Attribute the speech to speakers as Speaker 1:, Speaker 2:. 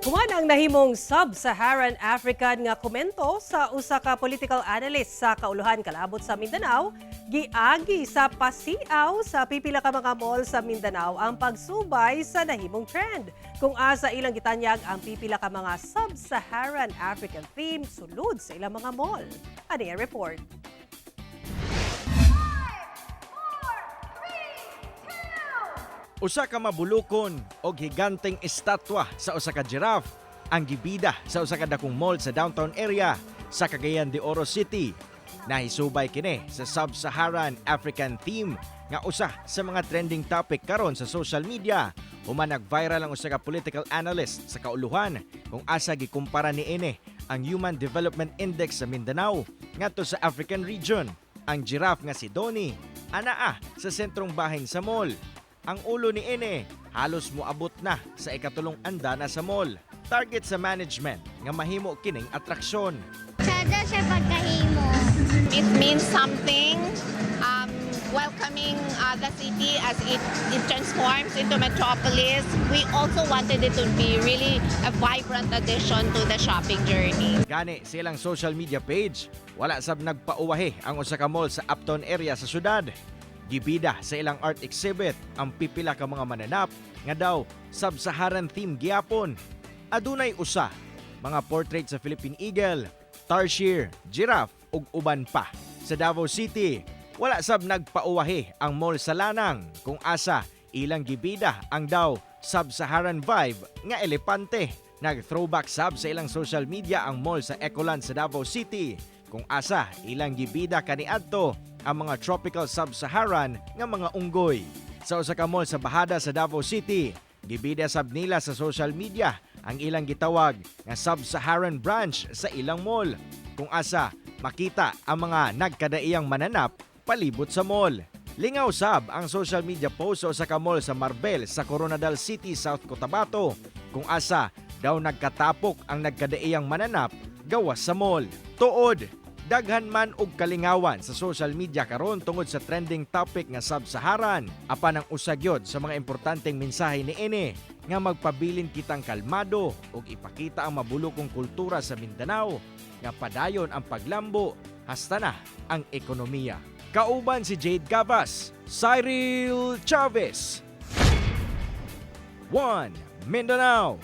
Speaker 1: Human ang nahimong Sub-Saharan African nga komento sa usa ka political analyst sa kauluhan kalabot sa Mindanao, giagi sa pasiaw sa pipila ka mga mall sa Mindanao ang pagsubay sa nahimong trend. Kung asa ilang gitanyag ang pipila ka mga Sub-Saharan African theme sulod sa ilang mga mall. Ani ang report?
Speaker 2: Usa ka mabulokon og higanteng estatwa sa usa ka giraffe ang gibida sa usa ka dakong mall sa downtown area sa Cagayan de Oro City. Nahisubay kini sa Sub-Saharan African theme nga usa sa mga trending topic karon sa social media. Human nag-viral ang usa ka political analyst sa kauluhan kung asa gikumpara niini ang Human Development Index sa Mindanao ngadto sa African region. Ang giraffe nga si Donnie anaa sa sentrong bahin sa mall. Ang ulo ni Ine halos moabot na sa ikatulong andana sa mall. Target sa management nga mahimo kining atraksyon.
Speaker 3: Sada siya pagkahimo.
Speaker 4: It means something, welcoming the city as it transforms into metropolis. We also wanted it to be really a vibrant addition to the shopping journey.
Speaker 2: Gani silang social media page, wala sab nagpauwahi ang usa ka mall sa uptown area sa syudad. Gibida sa ilang art exhibit ang pipila ka mga mananap nga daw Sub-Saharan theme gyapon. Adunay usa, mga portrait sa Philippine Eagle, tarsier, giraffe ug uban pa. Sa Davao City, wala sab nagpauwahi ang mall sa Lanang kung asa ilang gibida ang daw Sub-Saharan vibe nga elepante. Nag-throwback sab sa ilang social media ang mall sa Ecoland sa Davao City kung asa ilang gibida kaniadto ang mga tropical Sub-Saharan nga mga unggoy. Sa usa ka mall sa Bahada sa Davao City, gibida sab nila sa social media ang ilang gitawag nga Sub-Saharan branch sa ilang mall kung asa makita ang mga nagkadaiyang mananap palibot sa mall. Lingaw sab ang social media post sa usa ka mall sa Marbel sa Coronadal City, South Cotabato kung asa daw nagkatapok ang nagkadaiyang mananap gawas sa mall. Tuod, daghan man og kalingawan sa social media karon tungod sa trending topic nga Sub-Saharan. Apan ang usagyod sa mga importanteng mensahe ni Ine nga magpabilin kitang kalmado ug ipakita ang mabulokong kultura sa Mindanao nga padayon ang paglambo hasta na ang ekonomiya. Kauban si Jade Gavas, Cyril Chavez, One Mindanao.